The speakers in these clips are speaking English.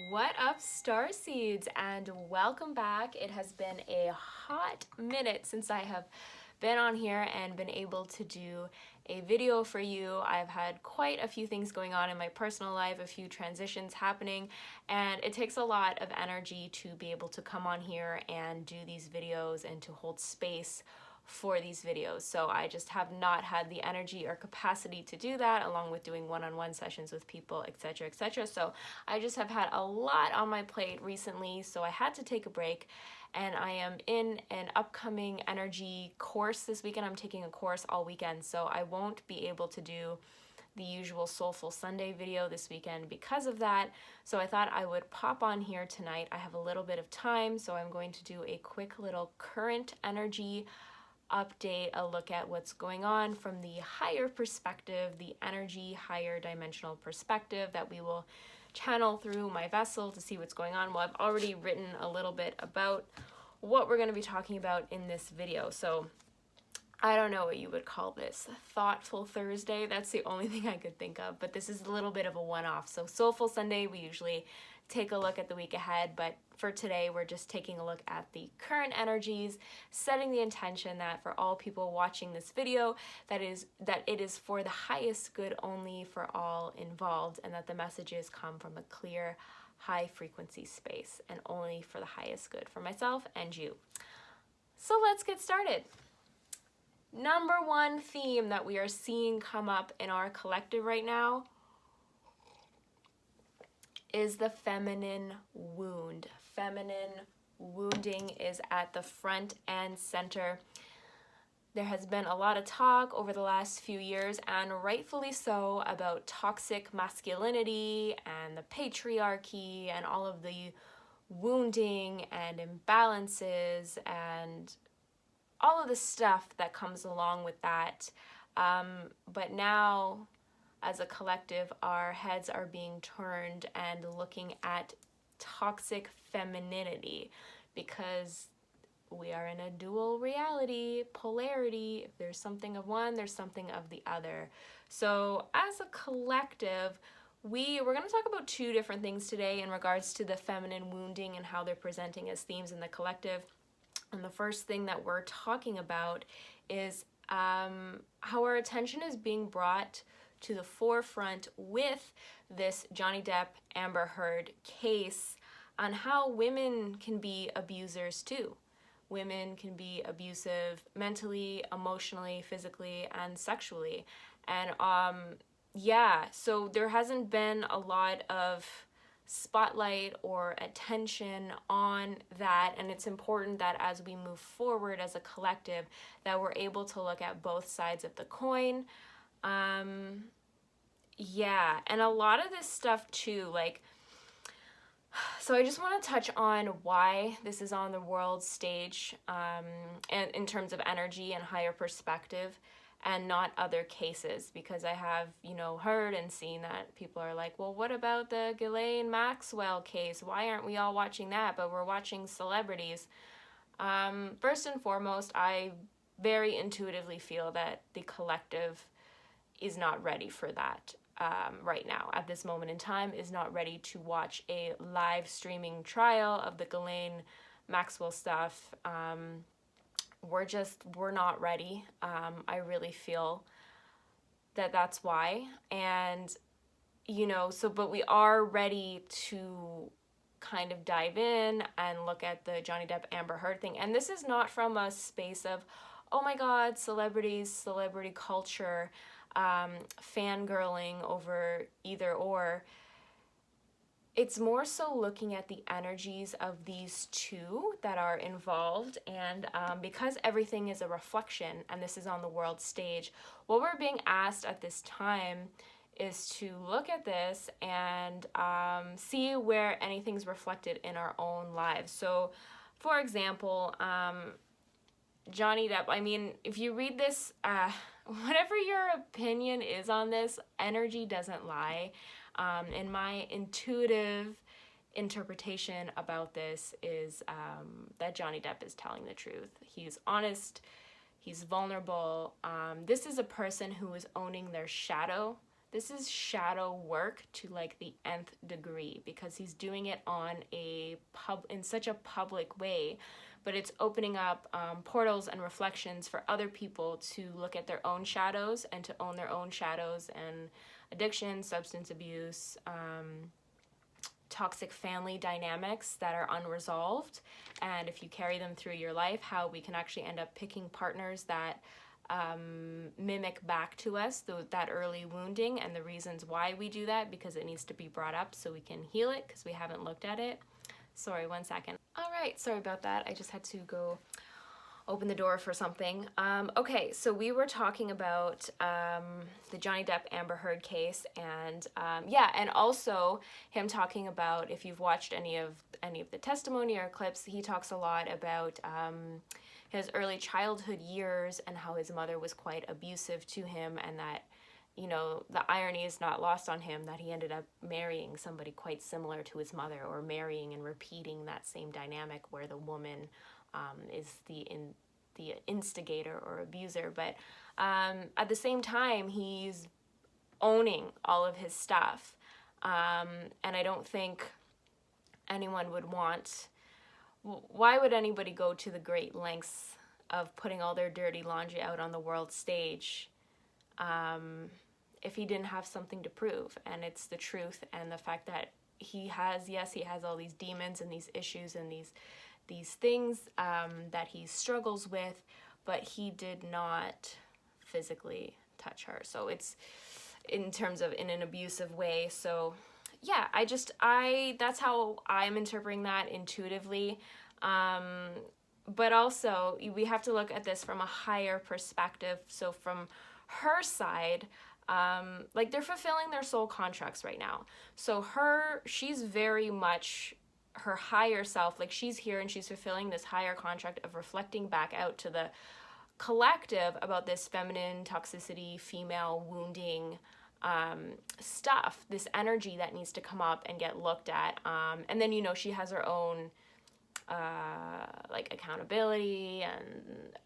What up, starseeds, and welcome back. It has been a hot minute since I have been on here and been able to do a video for you. I've had quite a few things going on in my personal life, a few transitions happening, and it takes a lot of energy to be able to come on here and do these videos and to hold space for these videos. So I just have not had the energy or capacity to do that, along with doing one-on-one sessions with people, etc., etc. So I just have had a lot on my plate recently, so I had to take a break. And I am in an upcoming energy course this weekend. I'm taking a course all weekend, so I won't be able to do the usual Soulful Sunday video this weekend because of that. So I thought I would pop on here tonight. I have a little bit of time, so I'm going to do a quick little current energy update, a look at what's going on from the higher perspective, the energy, higher dimensional perspective that we will channel through my vessel to see what's going on. Well, I've already written a little bit about what we're going to be talking about in this video. So I don't know what you would call this. Thoughtful Thursday. That's the only thing I could think of, but this is a little bit of a one-off. So Soulful Sunday, we usually take a look at the week ahead, but for today, we're just taking a look at the current energies, setting the intention that for all people watching this video, that it is for the highest good only for all involved, and that the messages come from a clear, high frequency space and only for the highest good for myself and you. So let's get started. Number one theme that we are seeing come up in our collective right now is the feminine wound. Feminine wounding is at the front and center. There has been a lot of talk over the last few years, and rightfully so, about toxic masculinity and the patriarchy and all of the wounding and imbalances and all of the stuff that comes along with that. But now, as a collective, our heads are being turned and looking at toxic femininity, because we are in a dual reality, polarity. If there's something of one, there's something of the other. So as a collective, we're going to talk about two different things today in regards to the feminine wounding and how they're presenting as themes in the collective. And the first thing that we're talking about is how our attention is being brought to the forefront with this Johnny Depp Amber Heard case on how women can be abusers too. Women can be abusive mentally, emotionally, physically, and sexually. And so there hasn't been a lot of spotlight or attention on that, and it's important that as we move forward as a collective that we're able to look at both sides of the coin. And a lot of this stuff too, so I just want to touch on why this is on the world stage, and in terms of energy and higher perspective, and not other cases, because I have, heard and seen that people are like, well, what about the Ghislaine Maxwell case? Why aren't we all watching that, but we're watching celebrities? First and foremost, I very intuitively feel that the collective is not ready for that. Right now, at this moment in time, is not ready to watch a live streaming trial of the Ghislaine Maxwell stuff. We're not ready. I really feel that that's why. And, but we are ready to kind of dive in and look at the Johnny Depp Amber Heard thing. And this is not from a space of, oh my God, celebrities, celebrity culture, fangirling over either or. It's more so looking at the energies of these two that are involved, and because everything is a reflection and this is on the world stage, what we're being asked at this time is to look at this and see where anything's reflected in our own lives. So, for example, Johnny Depp, if you read this, whatever your opinion is on this, energy doesn't lie. And my intuitive interpretation about this is that Johnny Depp is telling the truth. He's honest, he's vulnerable. This is a person who is owning their shadow. this is shadow work to like the nth degree, because he's doing it on in such a public way, but it's opening up portals and reflections for other people to look at their own shadows and to own their own shadows and addiction, substance abuse, toxic family dynamics that are unresolved. And if you carry them through your life, how we can actually end up picking partners that mimic back to us that early wounding, and the reasons why we do that, because it needs to be brought up so we can heal it, because we haven't looked at it. Sorry, 1 second. All right, sorry about that. I just had to go open the door for something. Okay, so we were talking about the Johnny Depp Amber Heard case, and yeah, and also him talking about, if you've watched any of the testimony or clips, he talks a lot about his early childhood years and how his mother was quite abusive to him, and that, you know, the irony is not lost on him that he ended up marrying somebody quite similar to his mother, or marrying and repeating that same dynamic where the woman is the instigator or abuser. But at the same time, he's owning all of his stuff, and I don't think anyone would want. Why would anybody go to the great lengths of putting all their dirty laundry out on the world stage if he didn't have something to prove? And it's the truth, and the fact that he has all these demons and these issues and these things that he struggles with, but he did not physically touch her. So it's in terms of in an abusive way. So yeah, that's how I'm interpreting that intuitively. But also we have to look at this from a higher perspective. So from her side, like, they're fulfilling their soul contracts right now. So she's very much her higher self, like, she's here and she's fulfilling this higher contract of reflecting back out to the collective about this feminine toxicity, female wounding stuff, this energy that needs to come up and get looked at. And then, you know, she has her own like accountability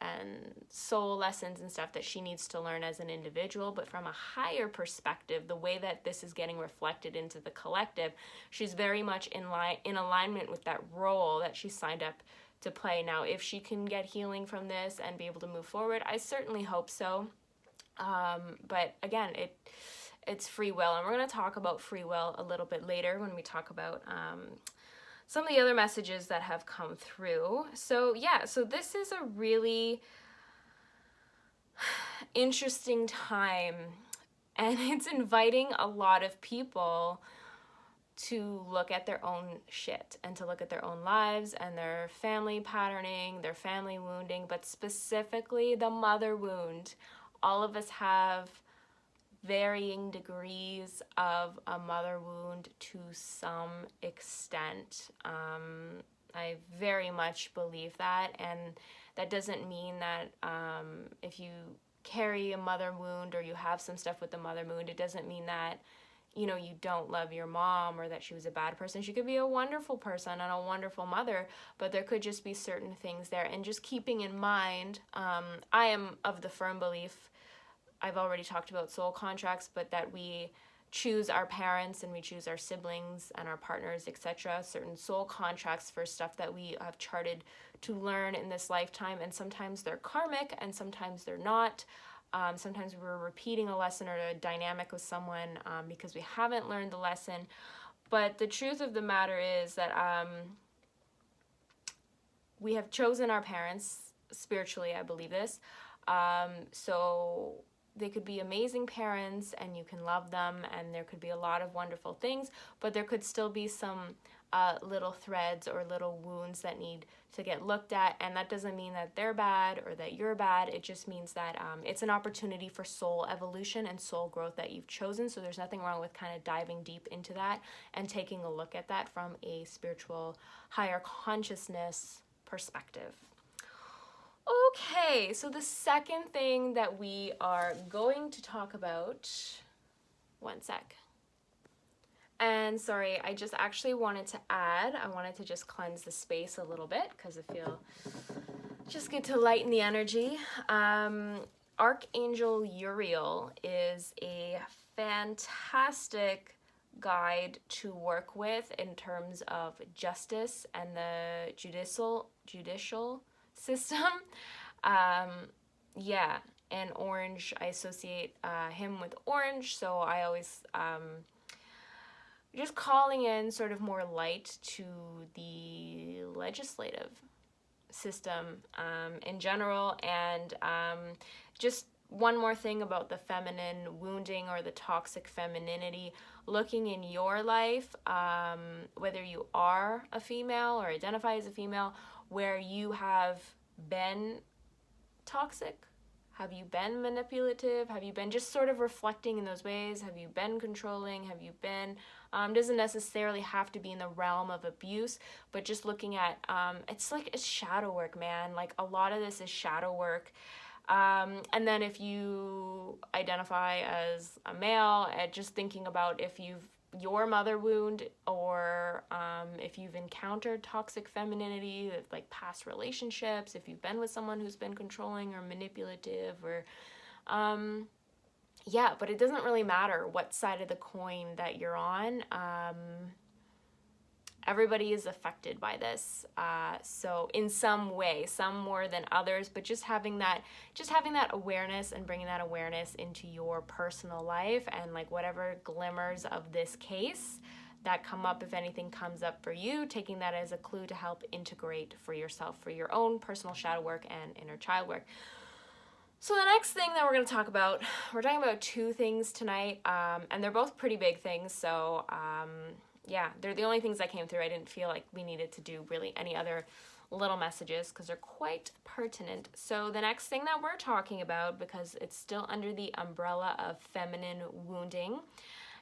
and soul lessons and stuff that she needs to learn as an individual. But from a higher perspective, the way that this is getting reflected into the collective, she's very much in alignment with that role that she signed up to play. Now, if she can get healing from this and be able to move forward, I certainly hope so. But again, it's free will, and we're going to talk about free will a little bit later when we talk about some of the other messages that have come through. So yeah, so this is a really interesting time, and it's inviting a lot of people to look at their own shit and to look at their own lives and their family patterning, their family wounding, but specifically the mother wound. All of us have varying degrees of a mother wound to some extent. I very much believe that, and that doesn't mean that if you carry a mother wound or you have some stuff with the mother wound, it doesn't mean that, you know, you don't love your mom or that she was a bad person. She could be a wonderful person and a wonderful mother, but there could just be certain things there. And just keeping in mind, I am of the firm belief, I've already talked about soul contracts, but that we choose our parents and we choose our siblings and our partners, etc., certain soul contracts for stuff that we have charted to learn in this lifetime. And sometimes they're karmic and sometimes they're not. Sometimes we're repeating a lesson or a dynamic with someone because we haven't learned the lesson. But the truth of the matter is that we have chosen our parents spiritually, I believe this. So they could be amazing parents and you can love them and there could be a lot of wonderful things, but there could still be some little threads or little wounds that need to get looked at. And that doesn't mean that they're bad or that you're bad. It just means that it's an opportunity for soul evolution and soul growth that you've chosen. So there's nothing wrong with kind of diving deep into that and taking a look at that from a spiritual, higher consciousness perspective. Okay, so the second thing that we are going to talk about, one sec. And sorry, I just actually wanted to add, I wanted to just cleanse the space a little bit because I feel just good to lighten the energy. Archangel Uriel is a fantastic guide to work with in terms of justice and the judicial system. Yeah, and orange, I associate him with orange, so I always just calling in sort of more light to the legislative system in general. And just one more thing about the feminine wounding or the toxic femininity, looking in your life, whether you are a female or identify as a female, where you have been toxic. Have you been manipulative? Have you been just sort of reflecting in those ways? Have you been controlling? Have you been, doesn't necessarily have to be in the realm of abuse, but just looking at, it's shadow work, man. Like a lot of this is shadow work. And then if you identify as a male, just thinking about if your mother wound, or if you've encountered toxic femininity, like past relationships, if you've been with someone who's been controlling or manipulative, or yeah, but it doesn't really matter what side of the coin that you're on. Everybody is affected by this, so in some way, some more than others, but just having that awareness and bringing that awareness into your personal life, and like whatever glimmers of this case that come up, if anything comes up for you, taking that as a clue to help integrate for yourself, for your own personal shadow work and inner child work. So the next thing that we're going to talk about, we're talking about two things tonight, and they're both pretty big things, so yeah, they're the only things that came through. I didn't feel like we needed to do really any other little messages because they're quite pertinent. So the next thing that we're talking about, because it's still under the umbrella of feminine wounding,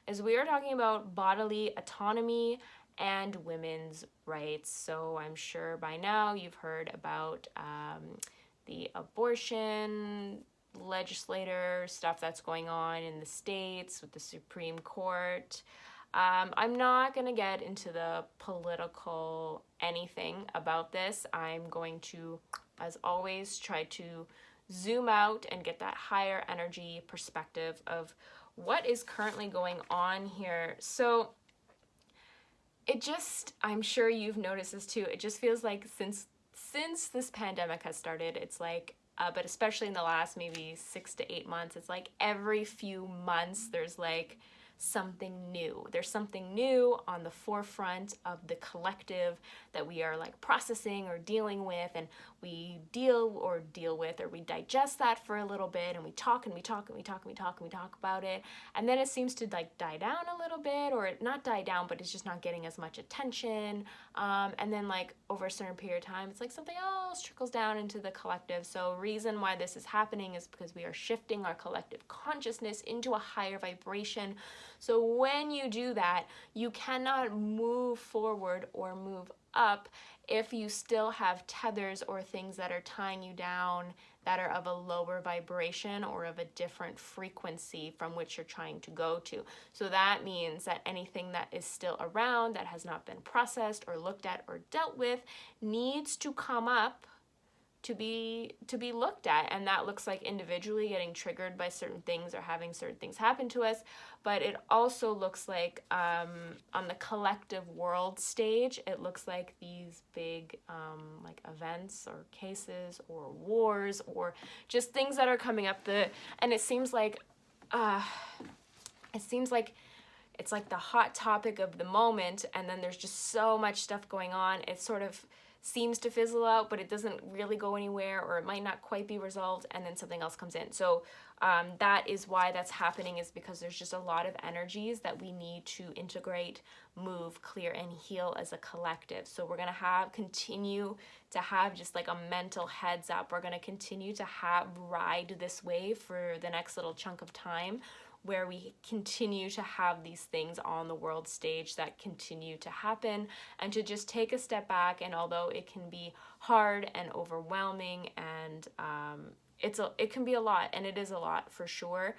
is we are talking about bodily autonomy and women's rights. So I'm sure by now you've heard about the abortion legislator stuff that's going on in the States with the Supreme Court. I'm not going to get into the political anything about this. I'm going to, as always, try to zoom out and get that higher energy perspective of what is currently going on here. So it just, I'm sure you've noticed this too, it just feels like since this pandemic has started, it's like, but especially in the last maybe 6 to 8 months, it's like every few months there's like something new. There's something new on the forefront of the collective that we are like processing or dealing with, and we deal with, or we digest that for a little bit, and we talk about it, and then it seems to like die down a little bit, or not die down, but it's just not getting as much attention, and then like over a certain period of time, it's like something else trickles down into the collective. So reason why this is happening is because we are shifting our collective consciousness into a higher vibration. So when you do that, you cannot move forward or move up if you still have tethers or things that are tying you down that are of a lower vibration or of a different frequency from which you're trying to go to. So that means that anything that is still around that has not been processed or looked at or dealt with needs to come up to be looked at, and that looks like individually getting triggered by certain things or having certain things happen to us, but it also looks like on the collective world stage, it looks like these big like events or cases or wars or just things that are coming up, and it seems like it's like the hot topic of the moment, and then there's just so much stuff going on. It sort of seems to fizzle out, but it doesn't really go anywhere, or it might not quite be resolved, and then something else comes in. So that is why that's happening, is because there's just a lot of energies that we need to integrate, move, clear, and heal as a collective. So we're going to continue to have just like a mental heads up. We're going to continue to ride this wave for the next little chunk of time, where we continue to have these things on the world stage that continue to happen, and to just take a step back. And although it can be hard and overwhelming, and it can be a lot, and it is a lot for sure,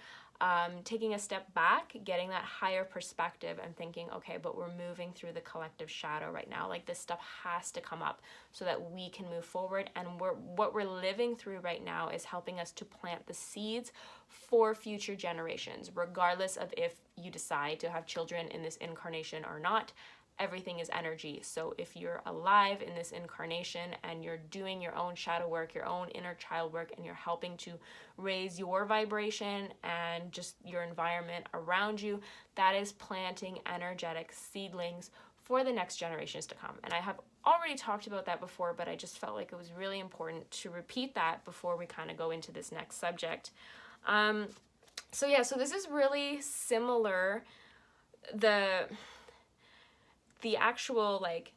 taking a step back, getting that higher perspective and thinking, okay, but we're moving through the collective shadow right now. Like, this stuff has to come up so that we can move forward. And what we're living through right now is helping us to plant the seeds for future generations, regardless of if you decide to have children in this incarnation or not. Everything is energy. So if you're alive in this incarnation and you're doing your own shadow work, your own inner child work, and you're helping to raise your vibration and just your environment around you, that is planting energetic seedlings for the next generations to come. And I have already talked about that before, but I just felt like it was really important to repeat that before we kind of go into this next subject. So this is really similar. The actual like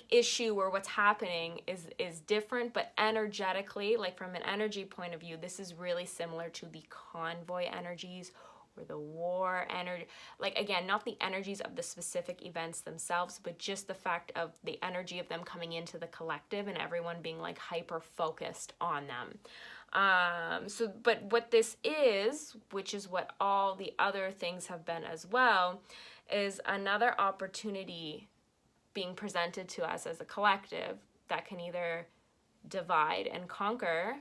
issue or what's happening is different, but energetically, like from an energy point of view, this is really similar to the convoy energies or the war energy. Like, again, not the energies of the specific events themselves, but just the fact of the energy of them coming into the collective and everyone being like hyper focused on them. But what this is, which is what all the other things have been as well, is another opportunity being presented to us as a collective that can either divide and conquer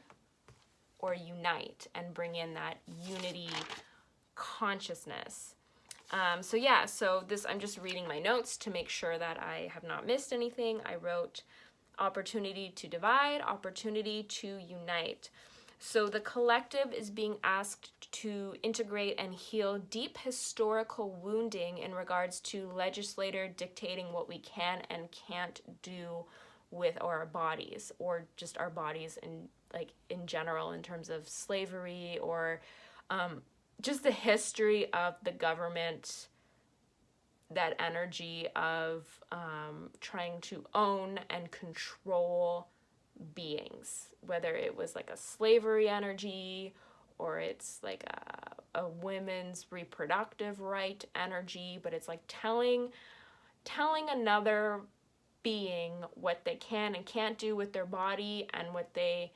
or unite and bring in that unity consciousness. So this, I'm just reading my notes to make sure that I have not missed anything. I wrote opportunity to divide, opportunity to unite. So the collective is being asked to integrate and heal deep historical wounding in regards to legislator dictating what we can and can't do with our bodies, or just our bodies in general, in terms of slavery or just the history of the government, that energy of trying to own and control beings, whether it was like a slavery energy or it's like a women's reproductive right energy, but it's like telling another being what they can and can't do with their body and what they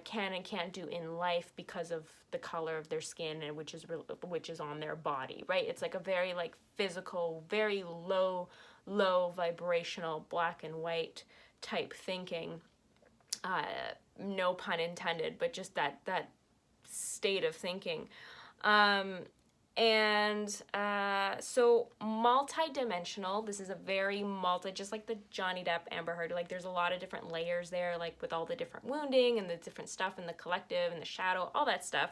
can and can't do in life because of the color of their skin, and which is on their body, right? It's like a very like physical, very low vibrational black and white type thinking, no pun intended, but just that state of thinking. So multi-dimensional, this is a very just like the Johnny Depp Amber Heard, like there's a lot of different layers there, like with all the different wounding and the different stuff in the collective and the shadow, all that stuff.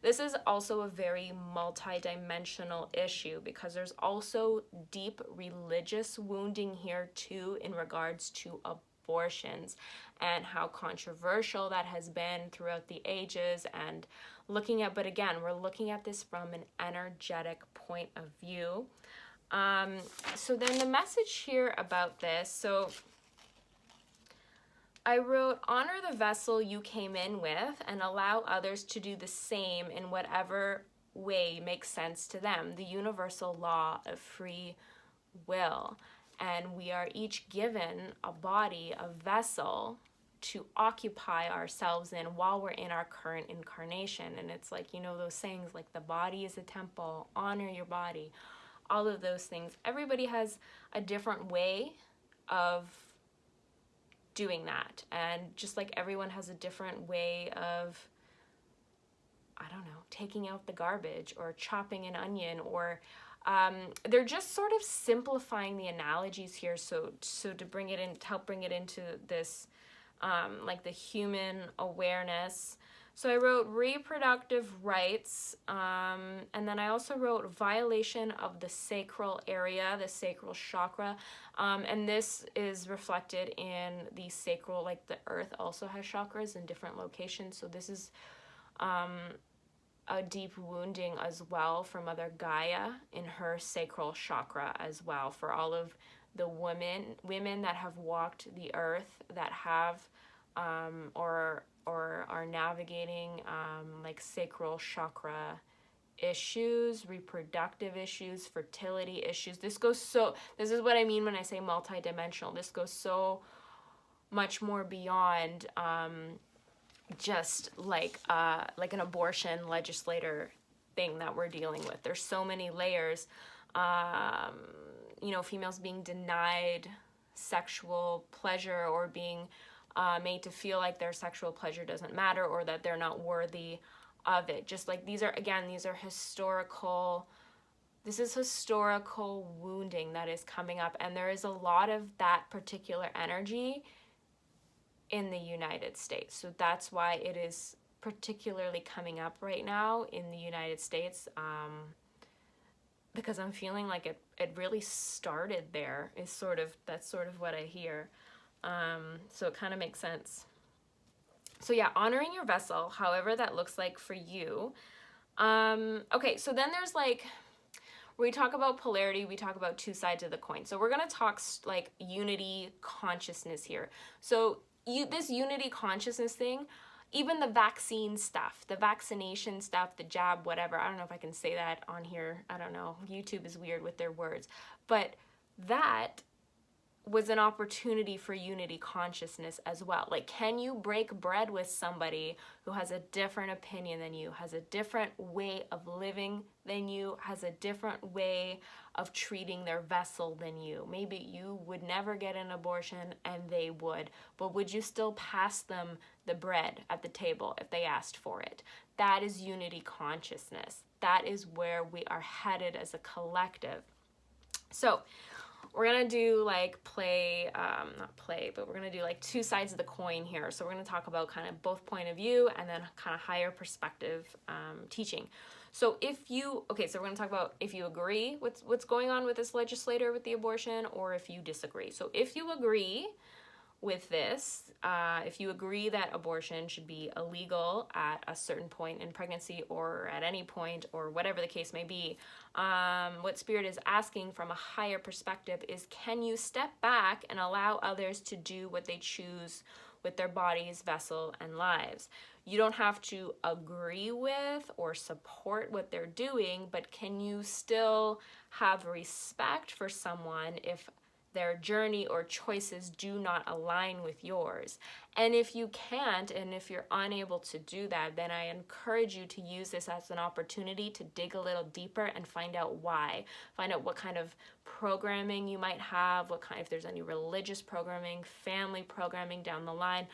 This is also a very multi-dimensional issue because there's also deep religious wounding here too, in regards to abortions and how controversial that has been throughout the ages, and but again, we're looking at this from an energetic point of view. So then the message here about this, so I wrote, honor the vessel you came in with and allow others to do the same in whatever way makes sense to them. The universal law of free will. And we are each given a body, a vessel to occupy ourselves in while we're in our current incarnation. And it's like, those sayings like the body is a temple, honor your body, all of those things. Everybody has a different way of doing that, and just like everyone has a different way of, I don't know, taking out the garbage or chopping an onion, or they're just sort of simplifying the analogies here, so to bring it in, to help bring it into this like the human awareness. So I wrote reproductive rights, and then I also wrote violation of the sacral area, the sacral chakra, and this is reflected in the sacral, like the earth also has chakras in different locations, so this is a deep wounding as well from Mother Gaia in her sacral chakra as well, for all of the women that have walked the earth, that have or are navigating like sacral chakra issues, reproductive issues, fertility issues. This is what I mean when I say multidimensional. This goes so much more beyond just like an abortion legislator thing that we're dealing with. There's so many layers. You know, females being denied sexual pleasure, or being made to feel like their sexual pleasure doesn't matter, or that they're not worthy of it. Just like these are historical, this is historical wounding that is coming up, and there is a lot of that particular energy in the United States. So that's why it is particularly coming up right now in the United States, because I'm feeling like it really started there. That's sort of what I hear. So it kind of makes sense. So yeah, honoring your vessel, however that looks like for you. Okay, so then there's like, we talk about polarity, we talk about two sides of the coin. So we're going to talk like unity consciousness here. So this unity consciousness thing, even the vaccine stuff, the vaccination stuff, the jab, whatever, I don't know if I can say that on here. I don't know. YouTube is weird with their words. But that was an opportunity for unity consciousness as well. Like, can you break bread with somebody who has a different opinion than you, has a different way of living than you, has a different way of treating their vessel than you? Maybe you would never get an abortion and they would, but would you still pass them the bread at the table if they asked for it? That is unity consciousness. That is where we are headed as a collective. So we're going to do like but we're going to do like two sides of the coin here. So we're going to talk about kind of both point of view and then kind of higher perspective teaching. So so we're going to talk about if you agree with what's going on with this legislator with the abortion, or if you disagree. So if you agree with this, if you agree that abortion should be illegal at a certain point in pregnancy, or at any point, or whatever the case may be, what Spirit is asking from a higher perspective is, can you step back and allow others to do what they choose with their bodies, vessel, and lives? You don't have to agree with or support what they're doing, but can you still have respect for someone if their journey or choices do not align with yours? And if you can't, and if you're unable to do that, then I encourage you to use this as an opportunity to dig a little deeper and find out why. Find out what kind of programming you might have, if there's any religious programming, family programming down the line,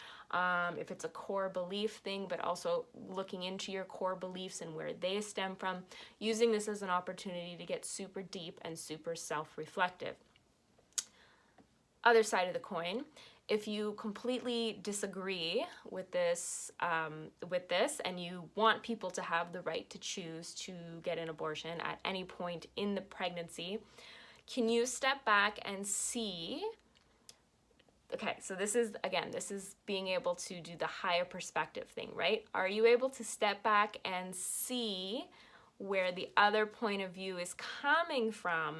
if it's a core belief thing, but also looking into your core beliefs and where they stem from, using this as an opportunity to get super deep and super self-reflective. Other side of the coin, if you completely disagree with this, and you want people to have the right to choose to get an abortion at any point in the pregnancy, can you step back and see? Okay, so this is being able to do the higher perspective thing, right? Are you able to step back and see where the other point of view is coming from?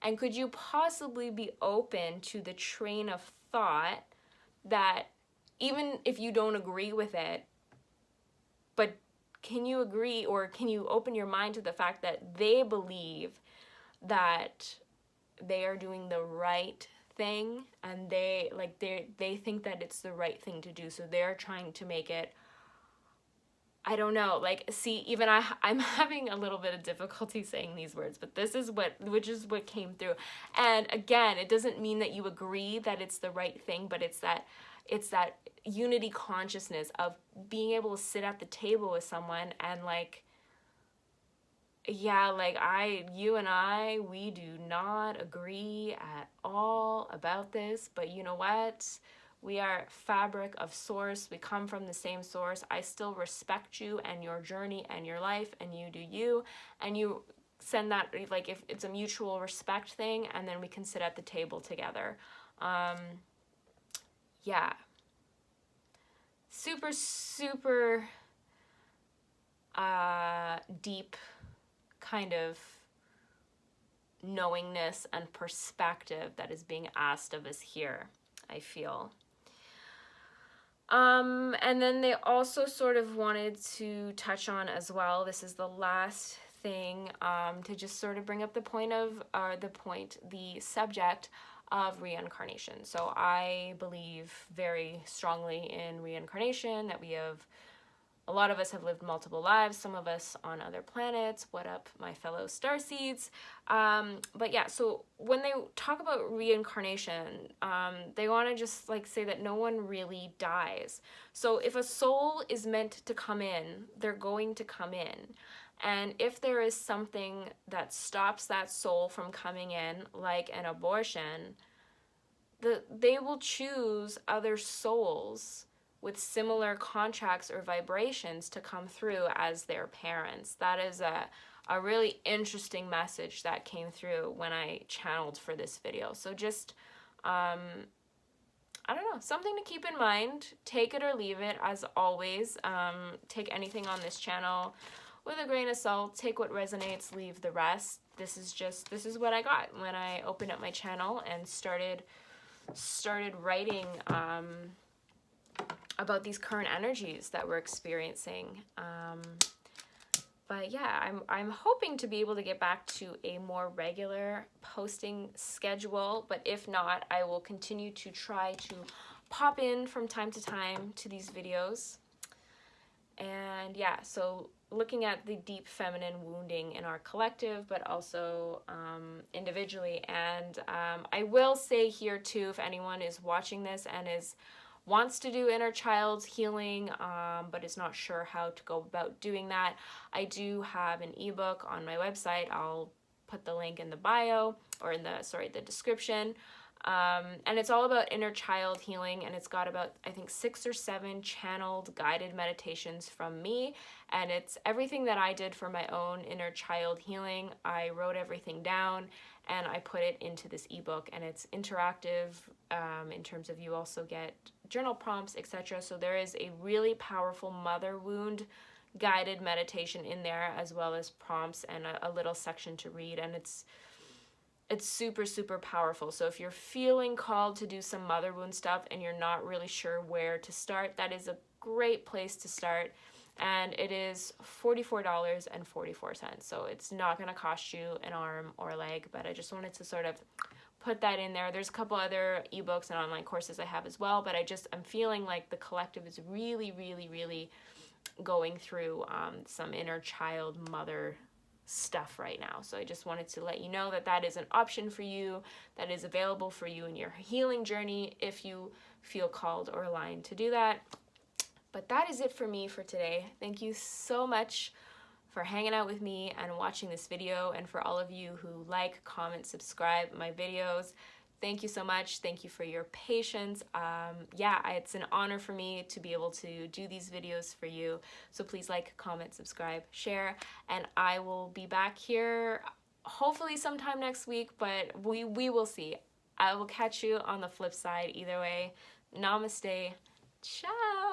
And could you possibly be open to the train of thought that, even if you don't agree with it, but can you agree, or can you open your mind to the fact that they believe that they are doing the right thing, and they think that it's the right thing to do, so they're trying to make it, I don't know, like, see, even I'm having a little bit of difficulty saying these words, but this is what came through. And again, it doesn't mean that you agree that it's the right thing, but it's that unity consciousness of being able to sit at the table with someone and like, yeah, like you and I, we do not agree at all about this, but you know what? We are fabric of source. We come from the same source. I still respect you and your journey and your life, and you do you, and you send that, like, if it's a mutual respect thing, and then we can sit at the table together. Yeah. Super, super deep kind of knowingness and perspective that is being asked of us here, I feel. And then they also sort of wanted to touch on as well, this is the last thing, to just sort of bring up the subject of reincarnation. So I believe very strongly in reincarnation, that we have, a lot of us have lived multiple lives, some of us on other planets. What up, my fellow starseeds? But yeah, so when they talk about reincarnation, they want to just like say that no one really dies. So if a soul is meant to come in, they're going to come in. And if there is something that stops that soul from coming in, like an abortion, they will choose other souls with similar contracts or vibrations to come through as their parents. That is a really interesting message that came through when I channeled for this video. So just, I don't know, something to keep in mind. Take it or leave it, as always. Take anything on this channel with a grain of salt. Take what resonates, leave the rest. This is what I got when I opened up my channel and started writing about these current energies that we're experiencing. But yeah, I'm hoping to be able to get back to a more regular posting schedule, but if not, I will continue to try to pop in from time to time to these videos. And yeah, so looking at the deep feminine wounding in our collective, but also individually. And I will say here too, if anyone is watching this and wants to do inner child healing, but is not sure how to go about doing that, I do have an ebook on my website. I'll put the link in the bio, or in the description. And it's all about inner child healing, and it's got about, I think, 6 or 7 channeled guided meditations from me, and it's everything that I did for my own inner child healing. I wrote everything down and I put it into this ebook, and it's interactive in terms of, you also get journal prompts, etc. So there is a really powerful mother wound guided meditation in there, as well as prompts and a little section to read, and it's super, super powerful. So if you're feeling called to do some mother wound stuff and you're not really sure where to start, that is a great place to start. And it is $44.44. So it's not going to cost you an arm or a leg, but I just wanted to sort of put that in there. There's a couple other ebooks and online courses I have as well, but I'm feeling like the collective is really, really, really going through some inner child mother stuff right now. So I just wanted to let you know that that is an option for you, that is available for you in your healing journey if you feel called or aligned to do that. But that is it for me for today. Thank you so much for hanging out with me and watching this video, and for all of you who like, comment, subscribe my videos. Thank you so much. Thank you for your patience. It's an honor for me to be able to do these videos for you. So please like, comment, subscribe, share, and I will be back here hopefully sometime next week, but we will see. I will catch you on the flip side either way. Namaste. Ciao.